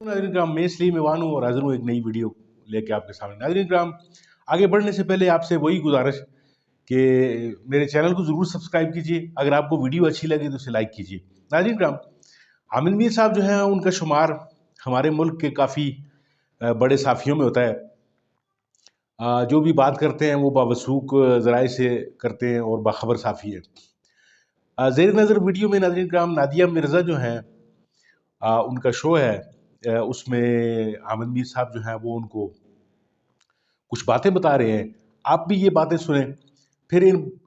नाज़रीन कराम, मैं इसलिए मेवान हूँ और हाजिर हूँ एक नई वीडियो लेके आपके सामने। नाज़रीन कराम, आगे बढ़ने से पहले आपसे वही गुजारिश कि मेरे चैनल को ज़रूर सब्सक्राइब कीजिए। अगर आपको वीडियो अच्छी लगे तो उसे लाइक कीजिए। नाज़रीन कराम, हामिद मीर साहब जो हैं उनका शुमार हमारे मुल्क के काफ़ी बड़े साफ़ियों में होता है। जो भी बात करते हैं वो बावसूख ज़राए से करते हैं और बाखबर साफ़ी है। ज़ेर नज़र वीडियो में नाज़रीन कराम नादिया मिर्ज़ा जो हैं उनका शो है, उसमें हामिद मीर साहब जो हैं वो उनको कुछ बातें बता रहे हैं। आप भी ये बातें सुने, फिर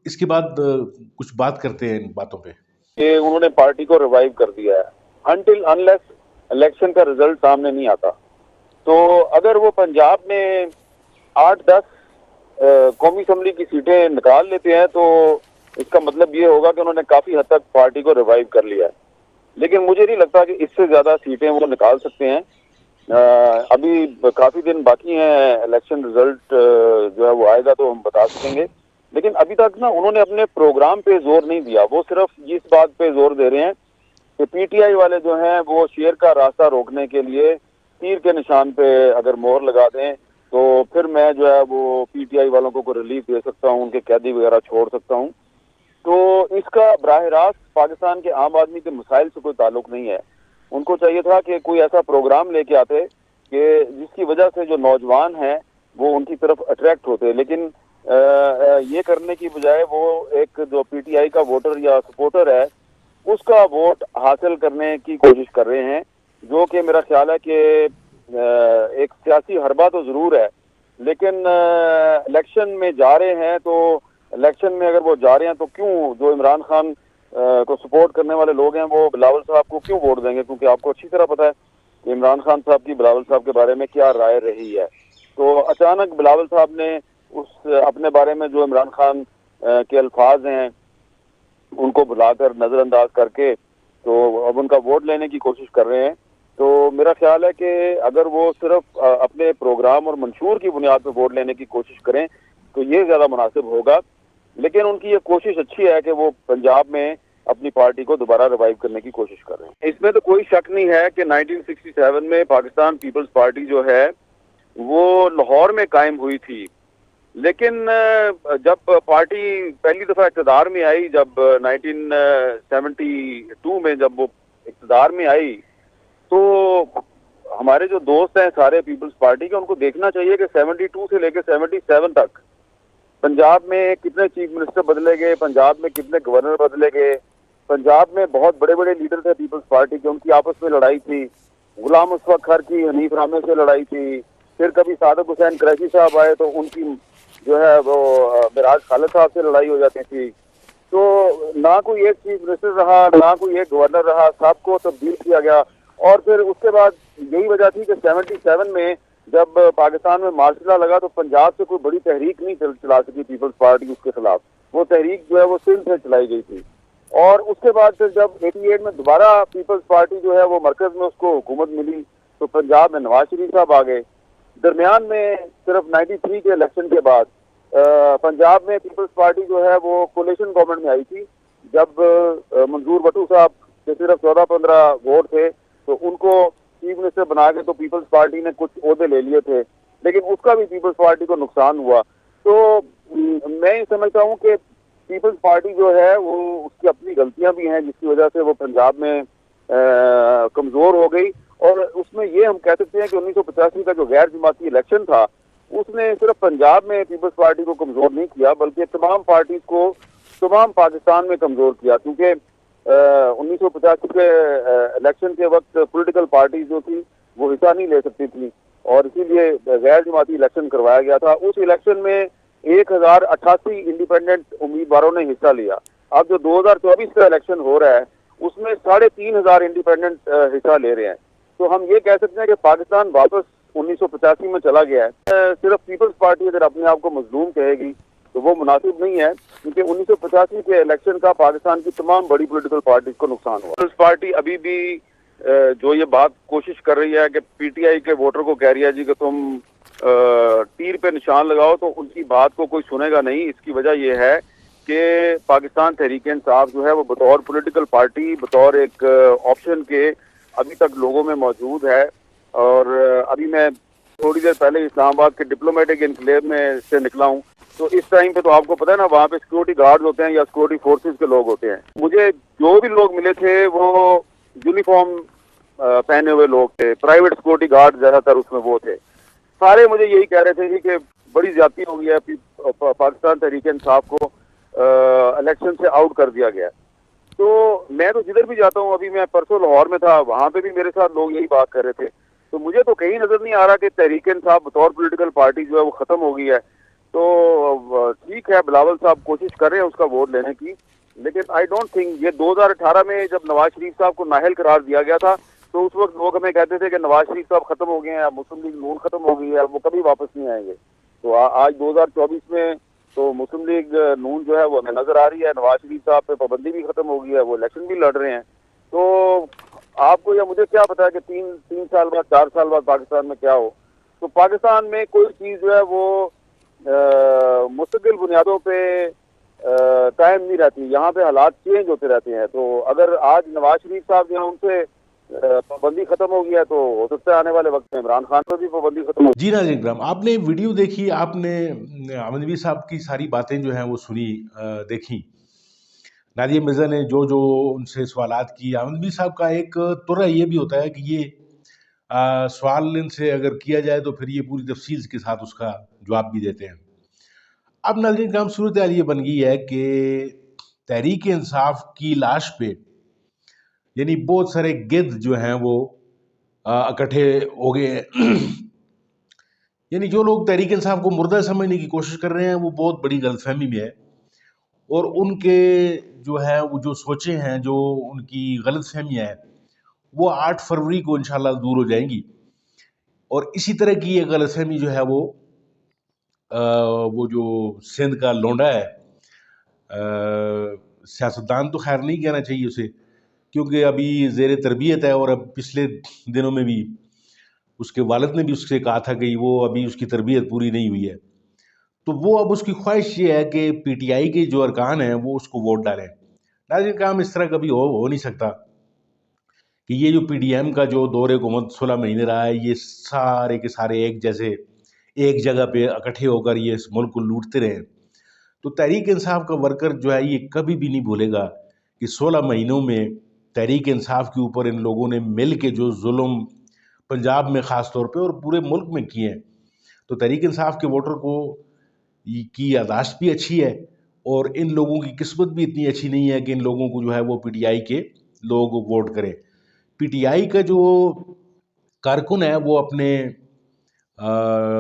इसके बाद कुछ बात करते हैं इन बातों पे। कि उन्होंने पार्टी को रिवाइव कर दिया है अनटिल अनलेस इलेक्शन का रिजल्ट सामने नहीं आता। तो अगर वो पंजाब में 8-10 कौमी असम्बली की सीटें निकाल लेते हैं तो इसका मतलब ये होगा कि उन्होंने काफी हद तक पार्टी को रिवाइव कर लिया है। लेकिन मुझे नहीं लगता कि इससे ज्यादा सीटें वो निकाल सकते हैं। अभी काफी दिन बाकी हैं, इलेक्शन रिजल्ट जो है वो आएगा तो हम बता सकेंगे। लेकिन अभी तक ना उन्होंने अपने प्रोग्राम पे जोर नहीं दिया। वो सिर्फ इस बात पे जोर दे रहे हैं कि पीटीआई वाले जो हैं वो शेर का रास्ता रोकने के लिए तीर के निशान पे अगर मोहर लगा दें तो फिर मैं जो है वो पीटीआई वालों को रिलीफ दे सकता हूँ, उनके कैदी वगैरह छोड़ सकता हूँ। तो इसका बराह रास्त पाकिस्तान के आम आदमी के मसाइल से कोई ताल्लुक नहीं है। उनको चाहिए था कि कोई ऐसा प्रोग्राम लेके आते कि जिसकी वजह से जो नौजवान हैं वो उनकी तरफ अट्रैक्ट होते। लेकिन ये करने की बजाय वो एक जो पीटीआई का वोटर या सपोर्टर है उसका वोट हासिल करने की कोशिश कर रहे हैं, जो कि मेरा ख्याल है कि एक सियासी हरबा तो जरूर है। लेकिन इलेक्शन में जा रहे हैं तो इलेक्शन में अगर वो जा रहे हैं तो क्यों जो इमरान खान को सपोर्ट करने वाले लोग हैं वो बिलावल साहब को क्यों वोट देंगे? क्योंकि आपको अच्छी तरह पता है कि इमरान खान साहब की बिलावल साहब के बारे में क्या राय रही है। तो अचानक बिलावल साहब ने उस अपने बारे में जो इमरान खान के अल्फाज हैं उनको बुलाकर नजरअंदाज करके तो अब उनका वोट लेने की कोशिश कर रहे हैं। तो मेरा ख्याल है कि अगर वो सिर्फ अपने प्रोग्राम और मंशूर की बुनियाद पर वोट लेने की कोशिश करें तो ये ज्यादा मुनासिब होगा। लेकिन उनकी ये कोशिश अच्छी है कि वो पंजाब में अपनी पार्टी को दोबारा रिवाइव करने की कोशिश कर रहे हैं। इसमें तो कोई शक नहीं है कि 1967 में पाकिस्तान पीपल्स पार्टी जो है वो लाहौर में कायम हुई थी। लेकिन जब पार्टी पहली दफा इक़्तिदार में आई, जब 1972 में जब वो इक़्तिदार में आई, तो हमारे जो दोस्त हैं सारे पीपल्स पार्टी के, उनको देखना चाहिए कि 72 से लेकर 77 तक पंजाब में कितने चीफ मिनिस्टर बदले गए, पंजाब में कितने गवर्नर बदले गए। पंजाब में बहुत बड़े बड़े लीडर थे पीपल्स पार्टी के, उनकी आपस में लड़ाई थी। गुलाम मुस्तफा खर की हनीफ रामे से लड़ाई थी। फिर कभी सादक हुसैन कुरैशी साहब आए तो उनकी जो है वो मिराज खालिद साहब से लड़ाई हो जाती थी। तो ना कोई एक चीफ मिनिस्टर रहा, ना कोई एक गवर्नर रहा, सबको तब्दील किया गया। और फिर उसके बाद यही वजह थी कि 77 में जब पाकिस्तान में मार्शल लॉ लगा तो पंजाब से कोई बड़ी तहरीक नहीं चला सकी पीपल्स पार्टी उसके खिलाफ। वो तहरीक जो है वो सिंध से चलाई गई थी। और उसके बाद फिर जब 88 में दोबारा पीपल्स पार्टी जो है वो मरकज में उसको हुकूमत मिली तो पंजाब में नवाज शरीफ साहब आ गए। दरमियान में सिर्फ 93 के इलेक्शन के बाद पंजाब में पीपल्स पार्टी जो है वो कोलिशन गवर्नमेंट में आई थी। जब मंजूर भट्टू साहब के सिर्फ 14-15 वोट थे तो उनको चीफ मिनिस्टर बना के तो पीपल्स पार्टी ने कुछ ओहदे ले लिए थे, लेकिन उसका भी पीपल्स पार्टी को नुकसान हुआ। तो मैं ये समझता हूँ कि पीपल्स पार्टी जो है वो उसकी अपनी गलतियां भी हैं जिसकी वजह से वो पंजाब में कमजोर हो गई। और उसमें ये हम कह सकते हैं कि 1985 का जो गैर जमाती इलेक्शन था उसने सिर्फ पंजाब में पीपल्स पार्टी को कमजोर नहीं किया बल्कि तमाम पार्टी को तमाम पाकिस्तान में कमजोर किया। क्योंकि 1985 के इलेक्शन के वक्त पॉलिटिकल पार्टी जो थी वो हिस्सा नहीं ले सकती थी और इसीलिए गैर जमाती इलेक्शन करवाया गया था। उस इलेक्शन में 1088 इंडिपेंडेंट उम्मीदवारों ने हिस्सा लिया। अब जो 2024 का इलेक्शन हो रहा है उसमें 3500 इंडिपेंडेंट हिस्सा ले रहे हैं। तो हम ये कह सकते हैं कि पाकिस्तान वापस 1985 में चला गया है। सिर्फ पीपल्स पार्टी अगर अपने आप को मजलूम कहेगी तो वो मुनासिब नहीं है, क्योंकि 1985 के इलेक्शन का पाकिस्तान की तमाम बड़ी पॉलिटिकल पार्टीज को नुकसान हुआ। पीपल्स पार्टी अभी भी जो ये बात कोशिश कर रही है कि पीटीआई के वोटर को कह रही है जी कि तुम तीर पे निशान लगाओ, तो उनकी बात को कोई सुनेगा नहीं। इसकी वजह यह है कि पाकिस्तान तहरीक इंसाफ जो है वो बतौर पॉलिटिकल पार्टी, बतौर एक ऑप्शन के अभी तक लोगों में मौजूद है। اور ابھی میں تھوڑی دیر پہلے اسلام آباد کے ڈپلومیٹک انکلیو میں سے نکلا ہوں. تو اس ٹائم پہ تو آپ کو پتا ہے نا وہاں پہ سیکورٹی گارڈز ہوتے ہیں یا سیکورٹی فورسز کے لوگ ہوتے ہیں. مجھے جو بھی لوگ ملے تھے وہ یونیفارم پہنے ہوئے لوگ تھے. پرائیویٹ سیکورٹی گارڈ زیادہ تر اس میں وہ تھے. سارے مجھے یہی کہہ رہے تھے کہ بڑی زیادتی ہو گئی ہے, پاکستان تحریک انصاف کو الیکشن سے آؤٹ کر دیا گیا. تو میں تو جدھر بھی جاتا ہوں, ابھی میں پرسوں لاہور میں تھا, وہاں پہ بھی میرے ساتھ لوگ یہی بات کر رہے تھے. تو مجھے تو کہیں نظر نہیں آ رہا کہ تحریک انصاف بطور پولیٹیکل پارٹی جو ہے وہ ختم ہو گئی ہے. تو ٹھیک ہے, بلاول صاحب کوشش کر رہے ہیں اس کا ووٹ لینے کی, لیکن آئی ڈونٹ تھنک, یہ 2018 میں جب نواز شریف صاحب کو نااہل قرار دیا گیا تھا تو اس وقت لوگ ہمیں کہتے تھے کہ نواز شریف صاحب ختم ہو گئے ہیں, مسلم لیگ نون ختم ہو گئی ہے, وہ کبھی واپس نہیں آئیں گے. تو آج 2024 میں تو مسلم لیگ نون جو ہے وہ ہمیں نظر آ رہی ہے, نواز شریف صاحب پہ پابندی بھی ختم ہو گئی ہے, وہ الیکشن بھی لڑ رہے ہیں. تو آپ کو یا مجھے کیا پتا ہے کہ تین سال بعد 4 سال بعد پاکستان میں کیا ہو. تو پاکستان میں کوئی چیز جو ہے وہ مستقل بنیادوں پہ قائم نہیں رہتی, یہاں پہ حالات چینج ہوتے رہتے ہیں. تو اگر آج نواز شریف صاحب جو ہیں ان سے پابندی ختم ہو گئی ہے تو ہو سکتا ہے آنے والے وقت میں عمران خان پر بھی پابندی ختم ہو. جی ناظرین کرام, آپ نے ویڈیو دیکھی, آپ نے احمد نبی صاحب کی ساری باتیں جو ہیں وہ سنی, دیکھی. نادیہ مرزا نے جو ان سے سوالات کی, احمد نبی صاحب کا ایک طرح یہ بھی ہوتا ہے کہ یہ سوال ان سے اگر کیا جائے تو پھر یہ پوری تفصیل کے ساتھ اس کا جواب بھی دیتے ہیں. اب ناظرین کرام, صورتحال یہ بن گئی ہے کہ تحریک انصاف کی لاش پہ یعنی بہت سارے گدھ جو ہیں وہ اکٹھے ہو گئے ہیں. یعنی جو لوگ تحریک انصاف کو مردہ سمجھنے کی کوشش کر رہے ہیں وہ بہت بڑی غلط فہمی میں ہے, اور ان کے جو ہے وہ جو سوچیں ہیں, جو ان کی غلط فہمیاں ہیں, وہ 8 فروری کو انشاءاللہ دور ہو جائیں گی. اور اسی طرح کی یہ غلط فہمی جو ہے وہ جو سندھ کا لونڈا ہے, سیاستدان تو خیر نہیں کہنا چاہیے اسے, کیونکہ ابھی زیر تربیت ہے, اور اب پچھلے دنوں میں بھی اس کے والد نے بھی اس سے کہا تھا کہ وہ ابھی اس کی تربیت پوری نہیں ہوئی ہے. تو وہ اب اس کی خواہش یہ ہے کہ پی ٹی آئی کے جو ارکان ہیں وہ اس کو ووٹ ڈالیں. ناظرین کام اس طرح کبھی ہو نہیں سکتا کہ یہ جو پی ڈی ایم کا جو دور حکومت 16 مہینے رہا ہے, یہ سارے کے سارے ایک جیسے ایک جگہ پہ اکٹھے ہو کر یہ اس ملک کو لوٹتے رہے. تو تحریک انصاف کا ورکر جو ہے یہ کبھی بھی نہیں بھولے گا کہ 16 مہینوں میں تحریک انصاف کے اوپر ان لوگوں نے مل کے جو ظلم پنجاب میں خاص طور پہ اور پورے ملک میں کیے ہیں. تو تحریک انصاف کے ووٹر کو کی یاداشت بھی اچھی ہے, اور ان لوگوں کی قسمت بھی اتنی اچھی نہیں ہے کہ ان لوگوں کو جو ہے وہ پی ٹی آئی کے لوگ ووٹ کریں. پی ٹی آئی کا جو کارکن ہے وہ اپنے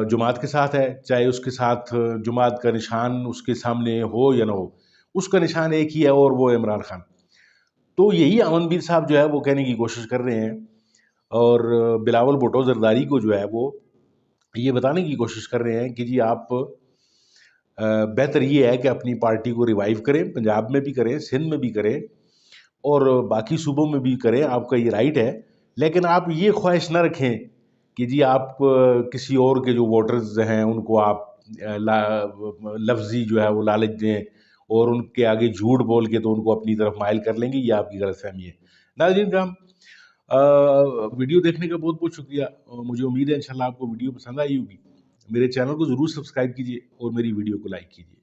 جماعت کے ساتھ ہے, چاہے اس کے ساتھ جماعت کا نشان اس کے سامنے ہو یا نہ ہو, اس کا نشان ایک ہی ہے اور وہ عمران خان. تو یہی امن بیر صاحب جو ہے وہ کہنے کی کوشش کر رہے ہیں, اور بلاول بھٹو زرداری کو جو ہے وہ یہ بتانے کی کوشش کر رہے ہیں کہ جی آپ بہتر یہ ہے کہ اپنی پارٹی کو ریوائیو کریں, پنجاب میں بھی کریں, سندھ میں بھی کریں, اور باقی صوبوں میں بھی کریں, آپ کا یہ رائٹ ہے. لیکن آپ یہ خواہش نہ رکھیں کہ جی آپ کسی اور کے جو ووٹرز ہیں ان کو آپ لفظی جو ہے وہ لالچ دیں اور ان کے آگے جھوٹ بول کے تو ان کو اپنی طرف مائل کر لیں گے. یہ آپ کی غلط فہمی ہے. ناظرین کرام, ویڈیو دیکھنے کا بہت بہت شکریہ. مجھے امید ہے انشاءاللہ آپ کو ویڈیو پسند آئی ہوگی. میرے چینل کو ضرور سبسکرائب کیجیے اور میری ویڈیو کو لائک کیجیے.